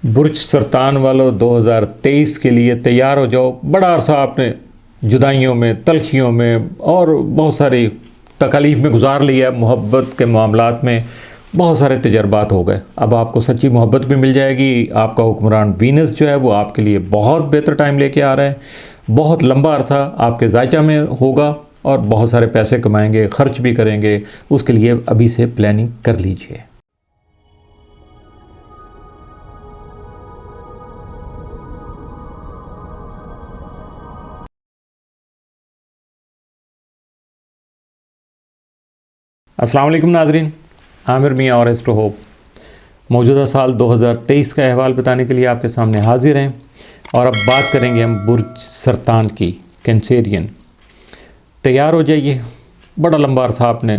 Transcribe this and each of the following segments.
برج سرطان والوں 2023 کے لیے تیار ہو جاؤ۔ بڑا عرصہ آپ نے جدائیوں میں، تلخیوں میں اور بہت ساری تکالیف میں گزار لیا۔ محبت کے معاملات میں بہت سارے تجربات ہو گئے۔ اب آپ کو سچی محبت بھی مل جائے گی۔ آپ کا حکمران وینس جو ہے وہ آپ کے لیے بہت بہتر ٹائم لے کے آ رہا ہے۔ بہت لمبا عرصہ آپ کے ذائچہ میں ہوگا اور بہت سارے پیسے کمائیں گے، خرچ بھی کریں گے۔ اس کے لیے ابھی سے پلاننگ کر لیجئے۔ السلام علیکم ناظرین، عامر میاں اور ایسٹرو ہوپ موجودہ سال 2023 کا احوال بتانے کے لیے آپ کے سامنے حاضر ہیں، اور اب بات کریں گے ہم برج سرطان کی، کینسیرین۔ تیار ہو جائیے۔ بڑا لمبا عرصہ آپ نے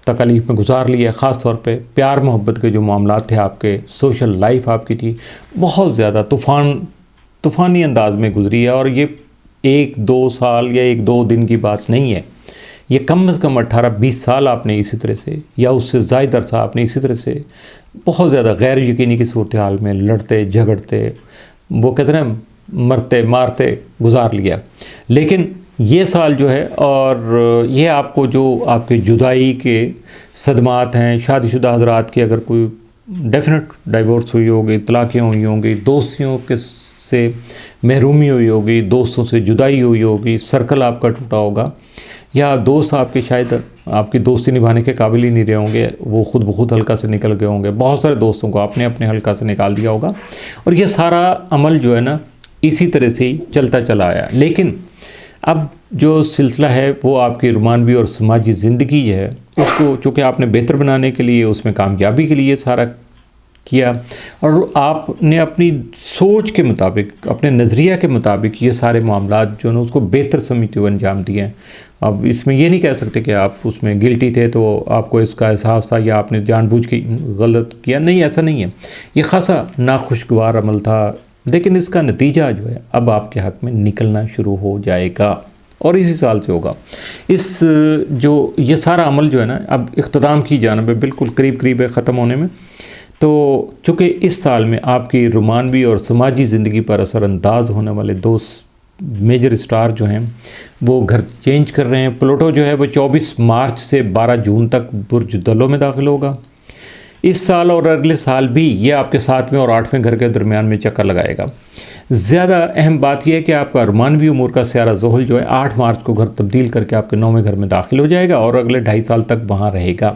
تکالیف میں گزار لیا، خاص طور پہ پیار محبت کے جو معاملات تھے، آپ کے سوشل لائف آپ کی تھی بہت زیادہ طوفانی انداز میں گزری ہے، اور یہ 1-2 سال یا 1-2 دن کی بات نہیں ہے۔ یہ کم از کم 18-20 سال آپ نے اسی طرح سے، یا اس سے زائد عرصہ آپ نے اسی طرح سے بہت زیادہ غیر یقینی کی صورتحال میں لڑتے جھگڑتے، وہ کہتے ہیں مرتے مارتے گزار لیا۔ لیکن یہ سال جو ہے، اور یہ آپ کو جو آپ کے جدائی کے صدمات ہیں، شادی شدہ حضرات کی اگر کوئی ڈیفینٹ ڈائیورس ہوئی ہوگی، طلاقیں ہوئی ہوں گی، دوستیوں کے سے محرومی ہوئی ہوگی، دوستوں سے جدائی ہوئی ہوگی، سرکل آپ کا ٹوٹا ہوگا، یا دوست آپ کے شاید آپ کی دوستی نبھانے کے قابل ہی نہیں رہے ہوں گے، وہ خود بخود حلقہ سے نکل گئے ہوں گے۔ بہت سارے دوستوں کو آپ نے اپنے حلقہ سے نکال دیا ہوگا، اور یہ سارا عمل جو ہے نا اسی طرح سے ہی چلتا چلا آیا۔ لیکن اب جو سلسلہ ہے وہ آپ کی رومانوی اور سماجی زندگی ہے، اس کو چونکہ آپ نے بہتر بنانے کے لیے، اس میں کامیابی کے لیے سارا کیا، اور آپ نے اپنی سوچ کے مطابق، اپنے نظریہ کے مطابق یہ سارے معاملات جو ہے اس کو بہتر سمجھتے ہوئے انجام دیے ہیں۔ اب اس میں یہ نہیں کہہ سکتے کہ آپ اس میں گلٹی تھے تو آپ کو اس کا احساس تھا، یا آپ نے جان بوجھ کے غلط کیا، نہیں، ایسا نہیں ہے۔ یہ خاصا ناخوشگوار عمل تھا، لیکن اس کا نتیجہ جو ہے اب آپ کے حق میں نکلنا شروع ہو جائے گا، اور اسی سال سے ہوگا۔ یہ سارا عمل جو ہے نا اب اختتام کی جانب ہے، بالکل قریب ہے ختم ہونے میں۔ تو چونکہ اس سال میں آپ کی رومانوی اور سماجی زندگی پر اثر انداز ہونے والے دو میجر اسٹار جو ہیں وہ گھر چینج کر رہے ہیں۔ پلوٹو جو ہے وہ 24 مارچ سے 12 جون تک برج دلو میں داخل ہوگا۔ اس سال اور اگلے سال بھی یہ آپ کے 7ویں اور 8ویں گھر کے درمیان میں چکر لگائے گا۔ زیادہ اہم بات یہ ہے کہ آپ کا رومانوی امور کا سیارہ زحل جو ہے 8 مارچ کو گھر تبدیل کر کے آپ کے 9ویں گھر میں داخل ہو جائے گا، اور اگلے 2.5 سال تک وہاں رہے گا۔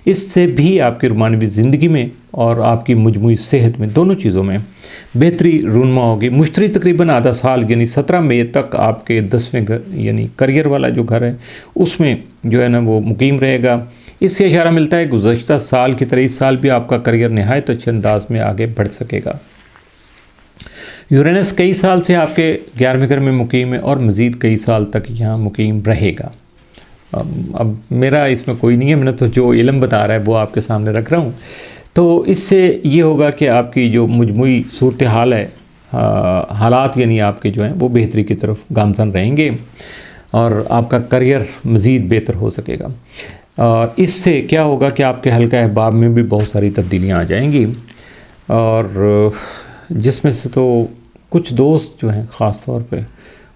اس سے بھی آپ کی رومانوی زندگی میں اور آپ کی مجموعی صحت میں، دونوں چیزوں میں بہتری رونما ہوگی۔ مشتری تقریباً آدھا سال یعنی 17 مئی تک آپ کے 10ویں گھر یعنی کریئر والا جو گھر ہے اس میں جو ہے نا وہ مقیم رہے گا۔ اس سے اشارہ ملتا ہے گزشتہ سال کی طرح اس سال بھی آپ کا کریئر نہایت اچھے انداز میں آگے بڑھ سکے گا۔ یورینس کئی سال سے آپ کے 11ویں گھر میں مقیم ہے، اور مزید کئی سال تک یہاں مقیم رہے گا۔ اب میرا اس میں کوئی نہیں ہے، میں نے تو جو علم بتا رہا ہے وہ آپ کے سامنے رکھ رہا ہوں۔ تو اس سے یہ ہوگا کہ آپ کی جو مجموعی صورتحال ہے، حالات یعنی آپ کے جو ہیں وہ بہتری کی طرف گامزن رہیں گے، اور آپ کا کریئر مزید بہتر ہو سکے گا۔ اور اس سے کیا ہوگا کہ آپ کے حلقہ احباب میں بھی بہت ساری تبدیلیاں آ جائیں گی، اور جس میں سے تو کچھ دوست جو ہیں خاص طور پہ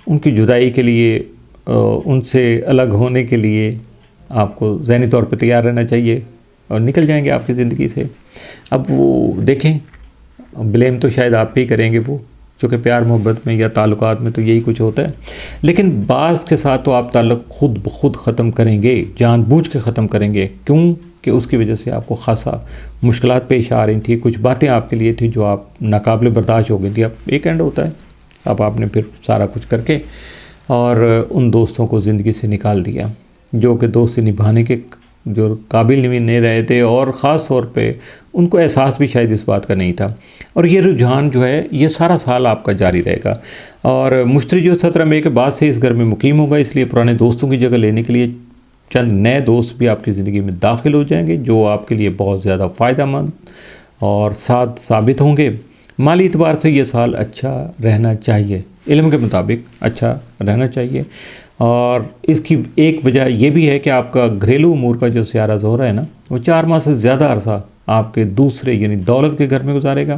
ان کی جدائی کے لیے، ان سے الگ ہونے کے لیے آپ کو ذہنی طور پہ تیار رہنا چاہیے، اور نکل جائیں گے آپ کی زندگی سے۔ اب وہ دیکھیں، بلیم تو شاید آپ پہ ہی کریں گے وہ، چونکہ پیار محبت میں یا تعلقات میں تو یہی کچھ ہوتا ہے۔ لیکن بعض کے ساتھ تو آپ تعلق خود بخود ختم کریں گے، جان بوجھ کے ختم کریں گے، کیوں کہ اس کی وجہ سے آپ کو خاصا مشکلات پیش آ رہی تھیں، کچھ باتیں آپ کے لیے تھیں جو آپ ناقابل برداشت ہو گئی تھی۔ اب ایک اینڈ ہوتا ہے، اب آپ نے پھر سارا کچھ کر کے اور ان دوستوں کو زندگی سے نکال دیا جو کہ دوستی نبھانے کے جو قابل نہیں رہے تھے، اور خاص طور پہ ان کو احساس بھی شاید اس بات کا نہیں تھا۔ اور یہ رجحان جو ہے یہ سارا سال آپ کا جاری رہے گا، اور مشتری جو 17 مئی کے بعد سے اس گھر میں مقیم ہوگا، اس لیے پرانے دوستوں کی جگہ لینے کے لیے چند نئے دوست بھی آپ کی زندگی میں داخل ہو جائیں گے، جو آپ کے لیے بہت زیادہ فائدہ مند اور ساتھ ثابت ہوں گے۔ مالی اعتبار سے یہ سال اچھا رہنا چاہیے، علم کے مطابق اچھا رہنا چاہیے، اور اس کی ایک وجہ یہ بھی ہے کہ آپ کا گھریلو امور کا جو سیارہ زہرہ ہے نا وہ 4 ماہ سے زیادہ عرصہ آپ کے دوسرے یعنی دولت کے گھر میں گزارے گا،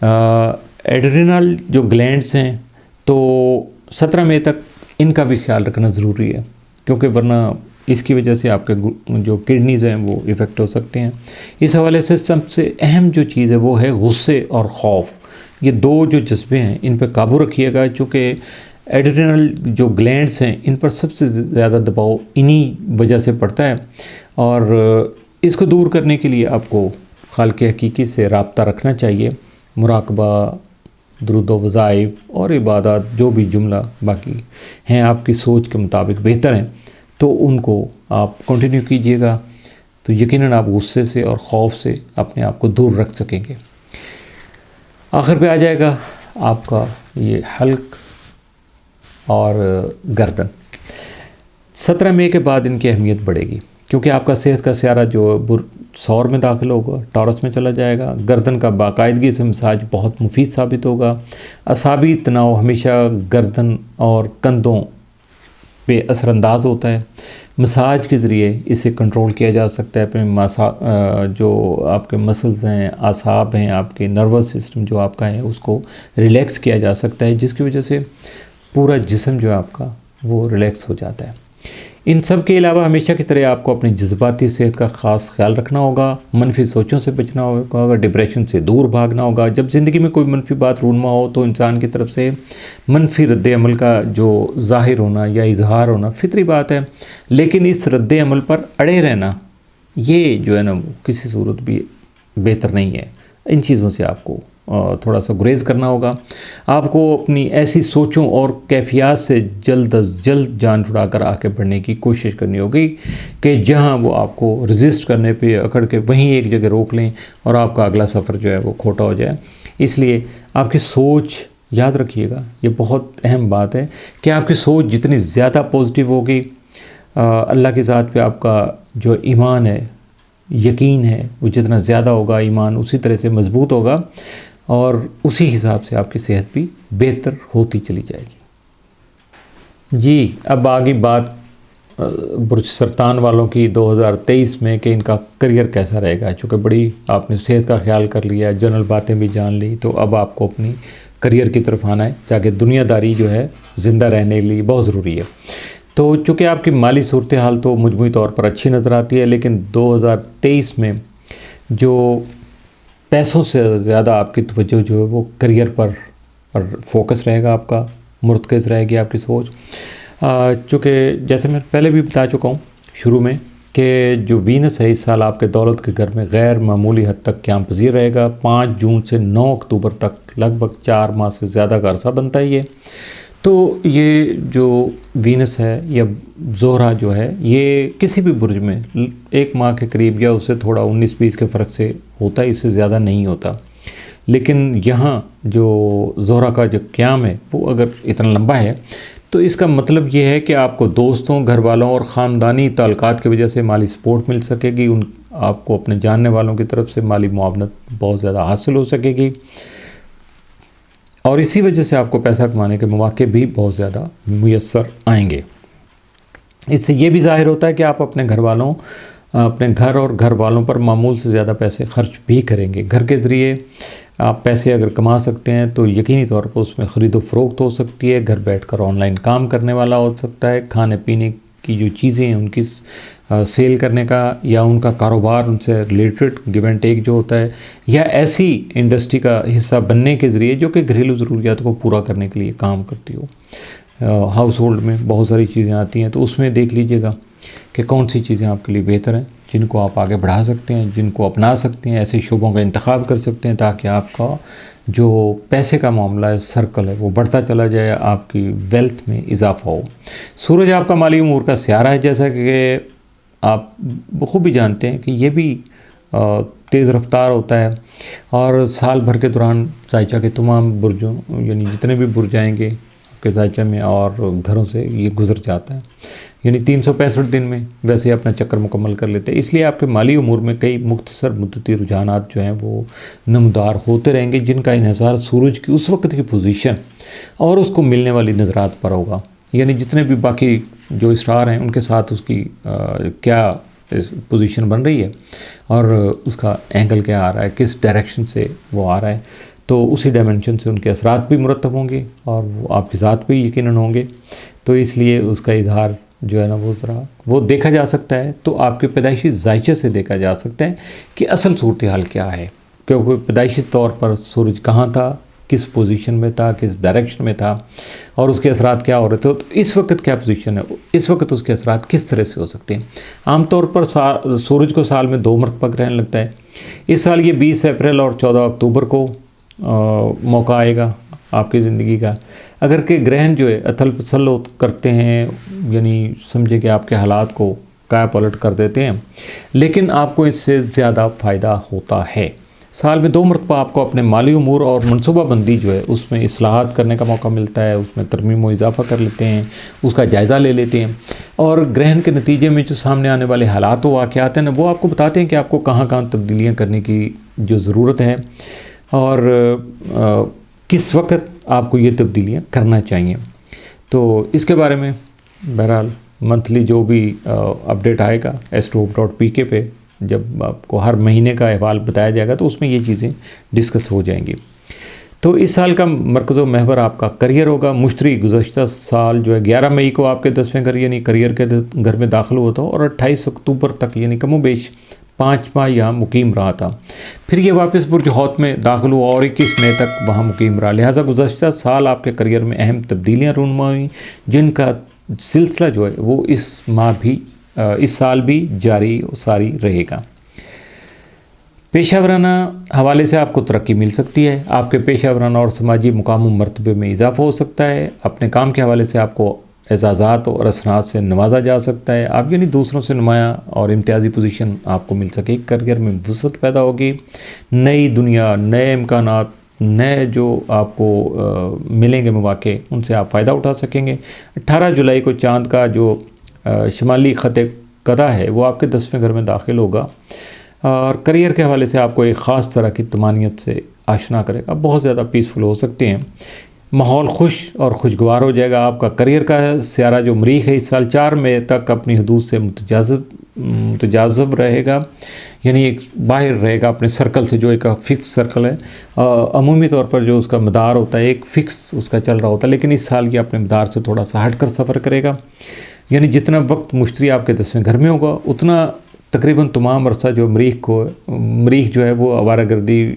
ایڈرینل جو گلینڈس ہیں تو 17 مئی تک ان کا بھی خیال رکھنا ضروری ہے، کیونکہ ورنہ اس کی وجہ سے آپ کے جو کڈنیز ہیں وہ افیکٹ ہو سکتے ہیں۔ اس حوالے سے سب سے اہم جو چیز ہے وہ ہے غصے اور خوف۔ یہ دو جو جذبے ہیں ان پہ قابو رکھیے گا، چونکہ ایڈرینل جو گلینڈس ہیں ان پر سب سے زیادہ دباؤ انہی وجہ سے پڑتا ہے، اور اس کو دور کرنے کے لیے آپ کو خالق حقیقی سے رابطہ رکھنا چاہیے۔ مراقبہ، درود و وظائف اور عبادات جو بھی جملہ باقی ہیں آپ کی سوچ کے مطابق بہتر ہیں، تو ان کو آپ کنٹینیو کیجئے گا، تو یقیناً آپ غصے سے اور خوف سے اپنے آپ کو دور رکھ سکیں گے۔ آخر پہ آ جائے گا آپ کا یہ حلق اور گردن۔ 17 مئی کے بعد ان کی اہمیت بڑھے گی، کیونکہ آپ کا صحت کا سیارہ جو سور میں داخل ہوگا، ٹورس میں چلا جائے گا۔ گردن کا باقاعدگی سے مساج بہت مفید ثابت ہوگا۔ اعصابی تناؤ ہمیشہ گردن اور کندھوں پہ اثر انداز ہوتا ہے۔ مساج کے ذریعے اسے کنٹرول کیا جا سکتا ہے۔ اپنے جو آپ کے مسلز ہیں، اعصاب ہیں، آپ کے نروس سسٹم جو آپ کا ہے اس کو ریلیکس کیا جا سکتا ہے، جس کی وجہ سے پورا جسم جو ہے آپ کا وہ ریلیکس ہو جاتا ہے۔ ان سب کے علاوہ ہمیشہ کی طرح آپ کو اپنی جذباتی صحت کا خاص خیال رکھنا ہوگا، منفی سوچوں سے بچنا ہوگا، ڈپریشن سے دور بھاگنا ہوگا۔ جب زندگی میں کوئی منفی بات رونما ہو تو انسان کی طرف سے منفی رد عمل کا جو ظاہر ہونا یا اظہار ہونا فطری بات ہے، لیکن اس رد عمل پر اڑے رہنا یہ جو ہے نا کسی صورت بھی بہتر نہیں ہے۔ ان چیزوں سے آپ کو تھوڑا سا گریز کرنا ہوگا۔ آپ کو اپنی ایسی سوچوں اور کیفیات سے جلد از جلد جان چھڑا کر آگے بڑھنے کی کوشش کرنی ہوگی کہ جہاں وہ آپ کو ریزسٹ کرنے پہ اکڑ کے وہیں ایک جگہ روک لیں اور آپ کا اگلا سفر جو ہے وہ کھوٹا ہو جائے۔ اس لیے آپ کی سوچ یاد رکھیے گا، یہ بہت اہم بات ہے کہ آپ کی سوچ جتنی زیادہ پازیٹیو ہوگی، اللہ کی ذات پہ آپ کا جو ایمان ہے، یقین ہے، وہ جتنا زیادہ ہوگا، ایمان اسی طرح سے مضبوط ہوگا، اور اسی حساب سے آپ کی صحت بھی بہتر ہوتی چلی جائے گی۔ جی اب آگے بات برج سرطان والوں کی 2023 میں کہ ان کا کریئر کیسا رہے گا۔ چونکہ بڑی آپ نے صحت کا خیال کر لیا، جنرل باتیں بھی جان لی، تو اب آپ کو اپنی کریئر کی طرف آنا ہے، تاکہ دنیا داری جو ہے زندہ رہنے کے لیے بہت ضروری ہے۔ تو چونکہ آپ کی مالی صورتحال تو مجموعی طور پر اچھی نظر آتی ہے، لیکن 2023 میں جو پیسوں سے زیادہ آپ کی توجہ جو ہے وہ کریئر پر فوکس رہے گا، آپ کا مرتکز رہے گی آپ کی سوچ۔ چونکہ جیسے میں پہلے بھی بتا چکا ہوں شروع میں کہ جو وینس ہے اس سال آپ کے دولت کے گھر میں غیر معمولی حد تک قیام پذیر رہے گا۔ 5 جون سے 9 اکتوبر تک لگ بھگ 4 ماہ سے زیادہ کا عرصہ بنتا ہے یہ۔ تو یہ جو وینس ہے یا زہرہ جو ہے یہ کسی بھی برج میں 1 ماہ کے قریب یا اس سے تھوڑا 19-20 کے فرق سے ہوتا ہے، اس سے زیادہ نہیں ہوتا۔ لیکن یہاں جو زہرہ کا جو قیام ہے وہ اگر اتنا لمبا ہے تو اس کا مطلب یہ ہے کہ آپ کو دوستوں، گھر والوں اور خاندانی تعلقات کی وجہ سے مالی سپورٹ مل سکے گی۔ آپ کو اپنے جاننے والوں کی طرف سے مالی معاونت بہت زیادہ حاصل ہو سکے گی، اور اسی وجہ سے آپ کو پیسہ کمانے کے مواقع بھی بہت زیادہ میسر آئیں گے۔ اس سے یہ بھی ظاہر ہوتا ہے کہ آپ اپنے گھر اور گھر والوں پر معمول سے زیادہ پیسے خرچ بھی کریں گے۔ گھر کے ذریعے آپ پیسے اگر کما سکتے ہیں تو یقینی طور پر اس میں خرید و فروخت ہو سکتی ہے، گھر بیٹھ کر آن لائن کام کرنے والا ہو سکتا ہے، کھانے پینے کی جو چیزیں ہیں ان کی سیل کرنے کا یا ان کا کاروبار ان سے ریلیٹڈ گیو اینڈ ٹیک جو ہوتا ہے، یا ایسی انڈسٹری کا حصہ بننے کے ذریعے جو کہ گھریلو ضروریات کو پورا کرنے کے لیے کام کرتی ہو۔ ہاؤس ہولڈ میں بہت ساری چیزیں آتی ہیں، تو اس میں دیکھ لیجئے گا کہ کون سی چیزیں آپ کے لیے بہتر ہیں، جن کو آپ آگے بڑھا سکتے ہیں، جن کو اپنا سکتے ہیں، ایسے شعبوں کا انتخاب کر سکتے ہیں تاکہ آپ کا جو پیسے کا معاملہ ہے، سرکل ہے، وہ بڑھتا چلا جائے، آپ کی ویلتھ میں اضافہ ہو۔ سورج آپ کا مالی امور کا سیارہ ہے، جیسا کہ آپ بخوبی جانتے ہیں کہ یہ بھی تیز رفتار ہوتا ہے، اور سال بھر کے دوران زائچہ کے تمام برجوں یعنی جتنے بھی برج آئیں گے آپ کے زائچہ میں اور گھروں سے یہ گزر جاتا ہے، یعنی 365 دن میں ویسے اپنا چکر مکمل کر لیتے ہیں۔ اس لیے آپ کے مالی امور میں کئی مختصر مدتی رجحانات جو ہیں وہ نمودار ہوتے رہیں گے، جن کا انحصار سورج کی اس وقت کی پوزیشن اور اس کو ملنے والی نظرات پر ہوگا، یعنی جتنے بھی باقی جو اسٹار ہیں ان کے ساتھ اس کی کیا پوزیشن بن رہی ہے اور اس کا اینگل کیا آ رہا ہے، کس ڈائریکشن سے وہ آ رہا ہے۔ تو اسی ڈائمنشن سے ان کے اثرات بھی مرتب ہوں گے اور وہ آپ کے ساتھ بھی یقیناً ہوں گے. تو اس لیے اس کا اظہار جو ہے نا وہ دیکھا جا سکتا ہے. تو آپ کے پیدائشی ذائچے سے دیکھا جا سکتا ہے کہ اصل صورتحال کیا ہے، کیونکہ پیدائشی طور پر سورج کہاں تھا، کس پوزیشن میں تھا، کس ڈائریکشن میں تھا، اور اس کے اثرات کیا ہو رہے تھے. تو اس وقت کیا پوزیشن ہے، اس وقت اس کے اثرات کس طرح سے ہو سکتے ہیں. عام طور پر سورج کو سال میں 2 مرتبہ گرہن لگتا ہے. اس سال یہ 20 اپریل اور 14 اکتوبر کو موقع آئے گا آپ کی زندگی کا. اگر کہ گرہن جو ہے اتھل پتھل کرتے ہیں، یعنی سمجھے کہ آپ کے حالات کو کایا پلٹ کر دیتے ہیں، لیکن آپ کو اس سے زیادہ فائدہ ہوتا ہے. سال میں 2 مرتبہ آپ کو اپنے مالی امور اور منصوبہ بندی جو ہے اس میں اصلاحات کرنے کا موقع ملتا ہے، اس میں ترمیم و اضافہ کر لیتے ہیں، اس کا جائزہ لے لیتے ہیں، اور گرہن کے نتیجے میں جو سامنے آنے والے حالات و واقعات ہیں نا، وہ آپ کو بتاتے ہیں کہ آپ کو کہاں کہاں تبدیلیاں کرنے کی جو ضرورت ہے اور کس وقت آپ کو یہ تبدیلیاں کرنا چاہیے. تو اس کے بارے میں بہرحال منتھلی جو بھی اپڈیٹ آئے گا astro.pk پہ، جب آپ کو ہر مہینے کا احوال بتایا جائے گا تو اس میں یہ چیزیں ڈسکس ہو جائیں گی. تو اس سال کا مرکز و محور آپ کا کریئر ہوگا. مشتری گزشتہ سال جو ہے 11 مئی کو آپ کے 10ویں گھر یعنی کریئر کے گھر میں داخل ہوا تھا اور 28 اکتوبر تک یعنی کم و بیش 5 ماہ یہاں مقیم رہا تھا. پھر یہ واپس برج حوت میں داخل ہوا اور 21 مئی تک وہاں مقیم رہا. لہٰذا گزشتہ سال آپ کے کریئر میں اہم تبدیلیاں رونما ہوئیں، جن کا سلسلہ جو ہے وہ اس سال بھی جاری و ساری رہے گا. پیشہ ورانہ حوالے سے آپ کو ترقی مل سکتی ہے. آپ کے پیشہ ورانہ اور سماجی مقام و مرتبے میں اضافہ ہو سکتا ہے. اپنے کام کے حوالے سے آپ کو اعزازات اور اسناد سے نوازا جا سکتا ہے. آپ یعنی دوسروں سے نمایاں اور امتیازی پوزیشن آپ کو مل سکے. کریئر میں وسعت پیدا ہوگی. نئی دنیا، نئے امکانات، نئے جو آپ کو ملیں گے مواقع، ان سے آپ فائدہ اٹھا سکیں گے. 18 جولائی کو چاند کا جو شمالی خط قدا ہے وہ آپ کے 10ویں گھر میں داخل ہوگا اور کریئر کے حوالے سے آپ کو ایک خاص طرح کی طمانینت سے آشنا کرے گا. بہت زیادہ پیسفل ہو سکتے ہیں. ماحول خوش اور خوشگوار ہو جائے گا. آپ کا کریئر کا سیارہ جو مریخ ہے اس سال 4 مئی تک اپنی حدود سے متجاذب رہے گا، یعنی ایک باہر رہے گا اپنے سرکل سے، جو ایک فکس سرکل ہے. عمومی طور پر جو اس کا مدار ہوتا ہے ایک فکس اس کا چل رہا ہوتا ہے، لیکن اس سال یہ اپنے مدار سے تھوڑا سا ہٹ کر سفر کرے گا. یعنی جتنا وقت مشتری آپ کے 10ویں گھر میں ہوگا اتنا تقریباً تمام عرصہ جو مریخ جو ہے وہ آوارہ گردی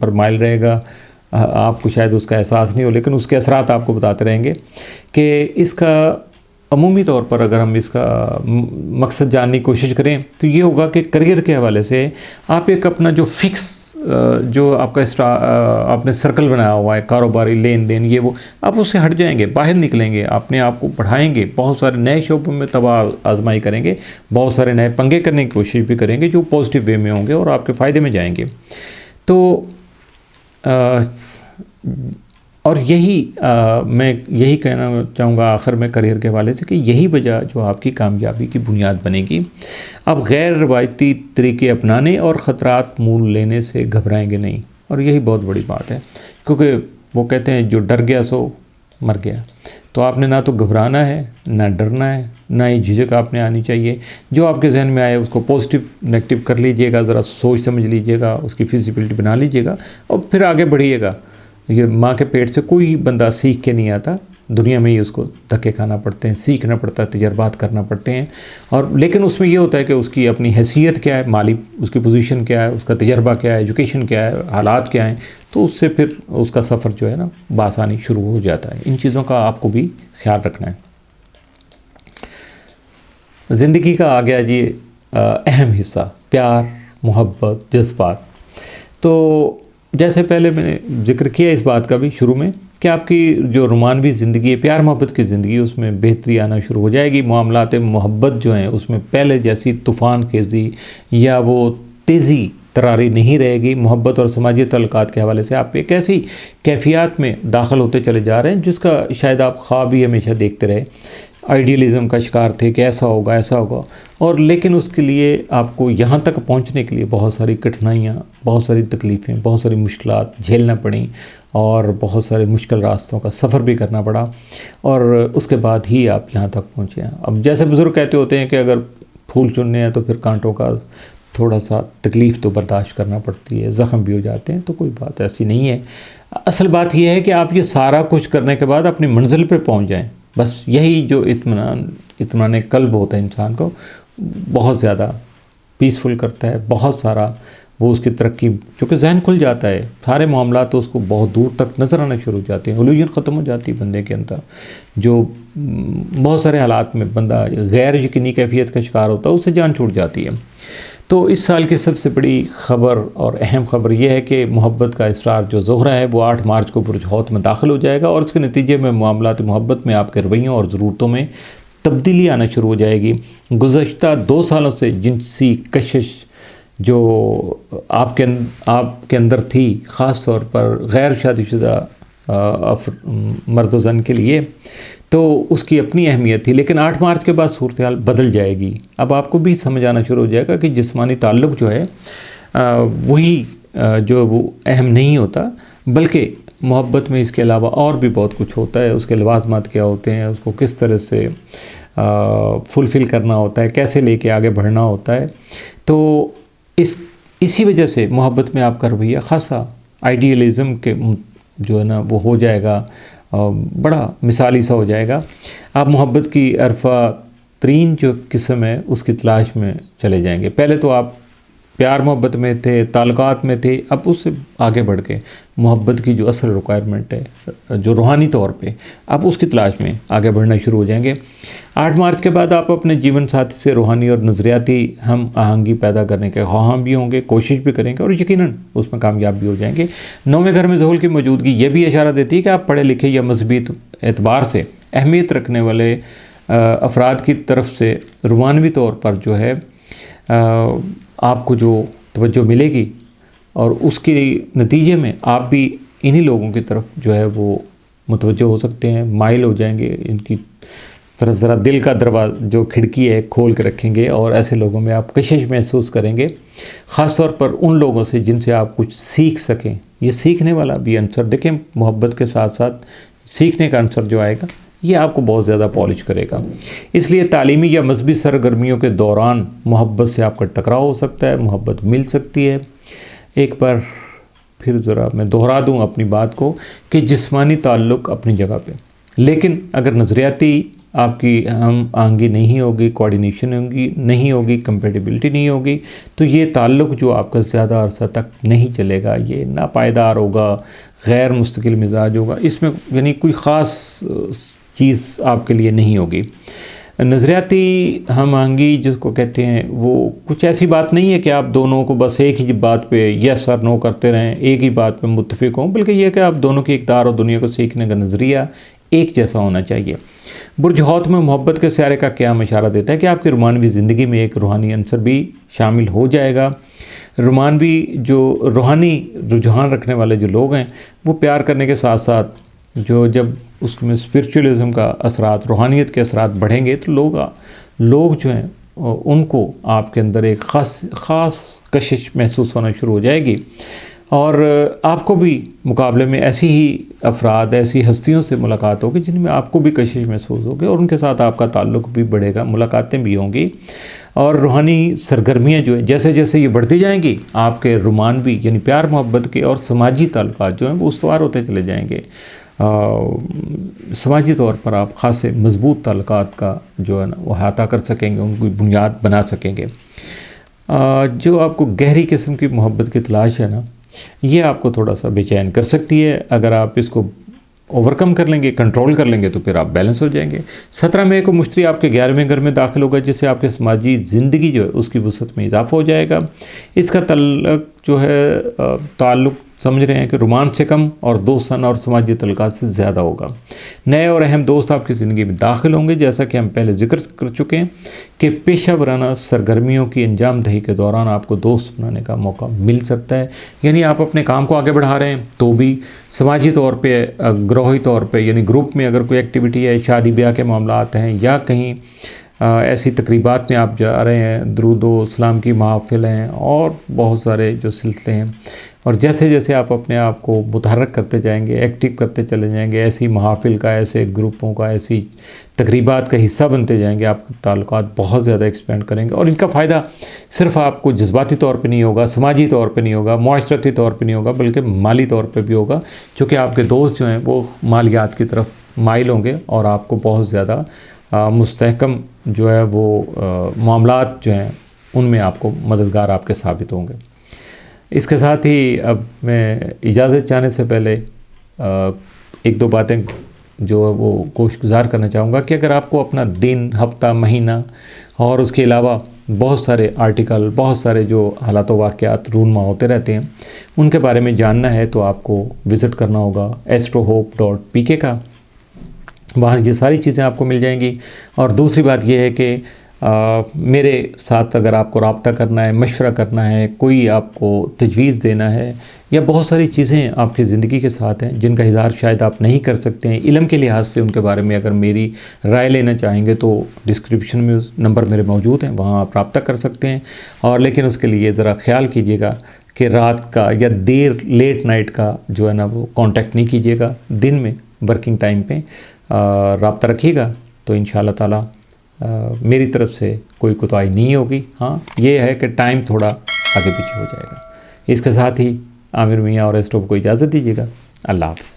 پر مائل رہے گا. آپ کو شاید اس کا احساس نہیں ہو، لیکن اس کے اثرات آپ کو بتاتے رہیں گے کہ اس کا عمومی طور پر اگر ہم اس کا مقصد جاننے کی کوشش کریں تو یہ ہوگا کہ کریئر کے حوالے سے آپ ایک اپنا جو فکس جو آپ کا آپ نے سرکل بنایا ہوا ہے، کاروباری لین دین یہ وہ، آپ اس سے ہٹ جائیں گے، باہر نکلیں گے، اپنے آپ کو بڑھائیں گے، بہت سارے نئے شعبوں میں تباہ آزمائی کریں گے، بہت سارے نئے پنگے کرنے کی کوشش بھی کریں گے جو پازیٹیو وے میں ہوں گے اور آپ کے فائدے میں جائیں گے. تو اور میں یہی کہنا چاہوں گا آخر میں کریئر کے حوالے سے کہ یہی وجہ جو آپ کی کامیابی کی بنیاد بنے گی. آپ غیر روایتی طریقے اپنانے اور خطرات مول لینے سے گھبرائیں گے نہیں، اور یہی بہت بڑی بات ہے، کیونکہ وہ کہتے ہیں جو ڈر گیا سو مر گیا. تو آپ نے نہ تو گھبرانا ہے، نہ ڈرنا ہے، نہ ہی جھجک آپ نے آنی چاہیے. جو آپ کے ذہن میں آئے اس کو پازیٹیو نیگیٹو کر لیجئے گا، ذرا سوچ سمجھ لیجئے گا، اس کی فیزیبلٹی بنا لیجئے گا اور پھر آگے بڑھیے گا. یہ ماں کے پیٹ سے کوئی بندہ سیکھ کے نہیں آتا، دنیا میں ہی اس کو دھکے کھانا پڑتے ہیں، سیکھنا پڑتا ہے، تجربات کرنا پڑتے ہیں. اور لیکن اس میں یہ ہوتا ہے کہ اس کی اپنی حیثیت کیا ہے، مالی اس کی پوزیشن کیا ہے، اس کا تجربہ کیا ہے، ایجوکیشن کیا ہے، حالات کیا ہیں، تو اس سے پھر اس کا سفر جو ہے نا بآسانی شروع ہو جاتا ہے. ان چیزوں کا آپ کو بھی خیال رکھنا ہے. زندگی کا آ گیا جی اہم حصہ، پیار، محبت، جذبات. تو جیسے پہلے میں نے ذکر کیا اس بات کا بھی شروع میں کہ آپ کی جو رومانوی زندگی ہے، پیار محبت کی زندگی، اس میں بہتری آنا شروع ہو جائے گی. معاملات محبت جو ہیں اس میں پہلے جیسی طوفان خیزی یا وہ تیزی تراری نہیں رہے گی. محبت اور سماجی تعلقات کے حوالے سے آپ ایک ایسی کیفیات میں داخل ہوتے چلے جا رہے ہیں جس کا شاید آپ خواب ہی ہمیشہ دیکھتے رہے، آئیڈیلزم کا شکار تھے کہ ایسا ہوگا ایسا ہوگا، اور لیکن اس کے لیے آپ کو یہاں تک پہنچنے کے لیے بہت ساری کٹھنائیاں، بہت ساری تکلیفیں، بہت ساری مشکلات جھیلنا پڑیں اور بہت سارے مشکل راستوں کا سفر بھی کرنا پڑا، اور اس کے بعد ہی آپ یہاں تک پہنچے ہیں. اب جیسے بزرگ کہتے ہوتے ہیں کہ اگر پھول چننے ہیں تو پھر کانٹوں کا تھوڑا سا تکلیف تو برداشت کرنا پڑتی ہے، زخم بھی ہو جاتے ہیں، تو کوئی بات ایسی نہیں ہے۔ اصل بات یہ ہے کہ آپ یہ سارا کچھ کرنے کے بعد اپنی منزل پہ پہنچ جائیں، بس یہی جو اطمینان قلب ہوتا ہے انسان کو، بہت زیادہ پیسفل کرتا ہے، بہت سارا وہ اس کی ترقی، چونکہ ذہن کھل جاتا ہے، سارے معاملات تو اس کو بہت دور تک نظر آنا شروع ہو جاتے ہیں، الوجن ختم ہو جاتی ہے بندے کے اندر۔ جو بہت سارے حالات میں بندہ غیر یقینی کیفیت کا شکار ہوتا ہے، اس سے جان چھوٹ جاتی ہے۔ تو اس سال کی سب سے بڑی خبر اور اہم خبر یہ ہے کہ محبت کا اسرار جو زہرہ ہے وہ 8 مارچ کو برج حوت میں داخل ہو جائے گا، اور اس کے نتیجے میں معاملات محبت میں آپ کے رویوں اور ضرورتوں میں تبدیلی آنا شروع ہو جائے گی۔ گزشتہ 2 سالوں سے جنسی کشش جو آپ کے اندر تھی، خاص طور پر غیر شادی شدہ مرد و زن کے لیے، تو اس کی اپنی اہمیت تھی، لیکن 8 مارچ کے بعد صورتحال بدل جائے گی۔ اب آپ کو بھی سمجھ آنا شروع ہو جائے گا کہ جسمانی تعلق جو ہے وہی جو وہ اہم نہیں ہوتا، بلکہ محبت میں اس کے علاوہ اور بھی بہت کچھ ہوتا ہے، اس کے لوازمات کیا ہوتے ہیں، اس کو کس طرح سے فلفل کرنا ہوتا ہے، کیسے لے کے آگے بڑھنا ہوتا ہے۔ تو اسی وجہ سے محبت میں آپ کا رویہ خاصا آئیڈیلزم کے جو ہے نا وہ ہو جائے گا، بڑا مثالی سا ہو جائے گا۔ آپ محبت کی عرفہ ترین جو قسم ہے اس کی تلاش میں چلے جائیں گے۔ پہلے تو آپ پیار محبت میں تھے، تعلقات میں تھے، اب اس سے آگے بڑھ کے محبت کی جو اصل ریکوائرمنٹ ہے، جو روحانی طور پہ، اب اس کی تلاش میں آگے بڑھنا شروع ہو جائیں گے۔ 8 مارچ کے بعد آپ اپنے جیون ساتھی سے روحانی اور نظریاتی ہم آہنگی پیدا کرنے کے خواہاں بھی ہوں گے، کوشش بھی کریں گے، اور یقیناً اس میں کامیاب بھی ہو جائیں گے۔ 9ویں گھر میں ظہور کی موجودگی یہ بھی اشارہ دیتی ہے کہ آپ پڑھے لکھے یا مذہبی اعتبار سے اہمیت رکھنے والے افراد کی طرف سے روحانی طور پر جو ہے آپ کو جو توجہ ملے گی، اور اس کے نتیجے میں آپ بھی انہی لوگوں کی طرف جو ہے وہ متوجہ ہو سکتے ہیں، مائل ہو جائیں گے، ان کی طرف ذرا دل کا دروازہ جو کھڑکی ہے کھول کے رکھیں گے، اور ایسے لوگوں میں آپ کشش محسوس کریں گے، خاص طور پر ان لوگوں سے جن سے آپ کچھ سیکھ سکیں۔ یہ سیکھنے والا بھی عنصر دیکھیں، محبت کے ساتھ ساتھ سیکھنے کا عنصر جو آئے گا یہ آپ کو بہت زیادہ پالش کرے گا۔ اس لیے تعلیمی یا مذہبی سرگرمیوں کے دوران محبت سے آپ کا ٹکراؤ ہو سکتا ہے، محبت مل سکتی ہے۔ ایک بار پھر ذرا میں دہرا دوں اپنی بات کو کہ جسمانی تعلق اپنی جگہ پہ، لیکن اگر نظریاتی آپ کی ہم آہنگی نہیں ہوگی، کوارڈینیشن نہیں ہوگی، کمپیٹیبلٹی نہیں ہوگی، تو یہ تعلق جو آپ کا زیادہ عرصہ تک نہیں چلے گا، یہ ناپائیدار ہوگا، غیر مستقل مزاج ہوگا، اس میں یعنی کوئی خاص چیز آپ کے لیے نہیں ہوگی۔ نظریاتی ہم آہنگی جس کو کہتے ہیں، وہ کچھ ایسی بات نہیں ہے کہ آپ دونوں کو بس ایک ہی بات پہ یس اور نو کرتے رہیں، ایک ہی بات پہ متفق ہوں، بلکہ یہ کہ آپ دونوں کی اقدار اور دنیا کو سیکھنے کا نظریہ ایک جیسا ہونا چاہیے۔ برج حوت میں محبت کے سیارے کا قیام اشارہ دیتا ہے کہ آپ کی رومانوی زندگی میں ایک روحانی عنصر بھی شامل ہو جائے گا۔ روحانی رجحان رکھنے والے جو لوگ ہیں وہ پیار کرنے کے ساتھ ساتھ جب اس میں اسپرچولیزم کا اثرات، روحانیت کے اثرات بڑھیں گے، تو لوگ جو ہیں ان کو آپ کے اندر ایک خاص کشش محسوس ہونا شروع ہو جائے گی، اور آپ کو بھی مقابلے میں ایسی ہی افراد، ایسی ہستیوں سے ملاقات ہوگی جن میں آپ کو بھی کشش محسوس ہوگی، اور ان کے ساتھ آپ کا تعلق بھی بڑھے گا، ملاقاتیں بھی ہوں گی، اور روحانی سرگرمیاں جو ہیں جیسے جیسے یہ بڑھتی جائیں گی، آپ کے رومانوی یعنی پیار محبت کے اور سماجی تعلقات جو ہیں وہ استوار ہوتے چلے جائیں گے۔ سماجی طور پر آپ خاصے مضبوط تعلقات کا جو ہے نا وہ احاطہ کر سکیں گے، ان کی بنیاد بنا سکیں گے۔ جو آپ کو گہری قسم کی محبت کی تلاش ہے نا، یہ آپ کو تھوڑا سا بے چین کر سکتی ہے۔ اگر آپ اس کو اوورکم کر لیں گے، کنٹرول کر لیں گے، تو پھر آپ بیلنس ہو جائیں گے۔ 17 مئی کو مشتری آپ کے 11ویں گھر میں داخل ہوگا، جس سے آپ کے سماجی زندگی جو ہے اس کی وسعت میں اضافہ ہو جائے گا۔ اس کا تعلق سمجھ رہے ہیں کہ رومانس سے کم اور دوستانہ اور سماجی تعلقات سے زیادہ ہوگا۔ نئے اور اہم دوست آپ کی زندگی میں داخل ہوں گے، جیسا کہ ہم پہلے ذکر کر چکے ہیں کہ پیشہ ورانہ سرگرمیوں کی انجام دہی کے دوران آپ کو دوست بنانے کا موقع مل سکتا ہے۔ یعنی آپ اپنے کام کو آگے بڑھا رہے ہیں تو بھی سماجی طور پہ، گروہی طور پہ، یعنی گروپ میں اگر کوئی ایکٹیویٹی ہے، شادی بیاہ کے معاملات ہیں، یا کہیں ایسی تقریبات میں آپ جا رہے ہیں، درود و اسلام کی محافل ہیں اور بہت سارے جو سلسلے ہیں، اور جیسے جیسے آپ اپنے آپ کو متحرک کرتے جائیں گے، ایکٹیو کرتے چلے جائیں گے، ایسی محافل کا، ایسے گروپوں کا، ایسی تقریبات کا حصہ بنتے جائیں گے، آپ کے تعلقات بہت زیادہ ایکسپینڈ کریں گے، اور ان کا فائدہ صرف آپ کو جذباتی طور پہ نہیں ہوگا، سماجی طور پہ نہیں ہوگا، معاشرتی طور پہ نہیں ہوگا، بلکہ مالی طور پہ بھی ہوگا، چونکہ آپ کے دوست جو ہیں وہ مالیات کی طرف مائل ہوں گے اور آپ کو بہت زیادہ مستحکم جو ہے وہ معاملات جو ہیں ان میں آپ کو مددگار آپ کے ثابت ہوں گے۔ اس کے ساتھ ہی اب میں اجازت چاہنے سے پہلے ایک دو باتیں جو ہے وہ کوشش گزار کرنا چاہوں گا کہ اگر آپ کو اپنا دن، ہفتہ، مہینہ اور اس کے علاوہ بہت سارے آرٹیکل، بہت سارے جو حالات و واقعات رونما ہوتے رہتے ہیں ان کے بارے میں جاننا ہے تو آپ کو وزٹ کرنا ہوگا astrohope.pk کا، وہاں یہ ساری چیزیں آپ کو مل جائیں گی۔ اور دوسری بات یہ ہے کہ میرے ساتھ اگر آپ کو رابطہ کرنا ہے، مشورہ کرنا ہے، کوئی آپ کو تجویز دینا ہے، یا بہت ساری چیزیں آپ کی زندگی کے ساتھ ہیں جن کا اظہار شاید آپ نہیں کر سکتے ہیں علم کے لحاظ سے، ان کے بارے میں اگر میری رائے لینا چاہیں گے تو ڈسکرپشن میں نمبر میرے موجود ہیں، وہاں آپ رابطہ کر سکتے ہیں۔ اور لیکن اس کے لیے ذرا خیال کیجیے گا کہ رات کا یا لیٹ نائٹ کا جو ہے نا وہ کانٹیکٹ نہیں کیجیے گا، دن میں ورکنگ ٹائم پہ رابطہ رکھیے گا، تو انشاءاللہ تعالی میری طرف سے کوئی کوتاہی نہیں ہوگی۔ ہاں یہ ہے کہ ٹائم تھوڑا آگے پیچھے ہو جائے گا۔ اس کے ساتھ ہی عامر میاں اور ایسٹروہوپ کو اجازت دیجیے گا۔ اللہ حافظ۔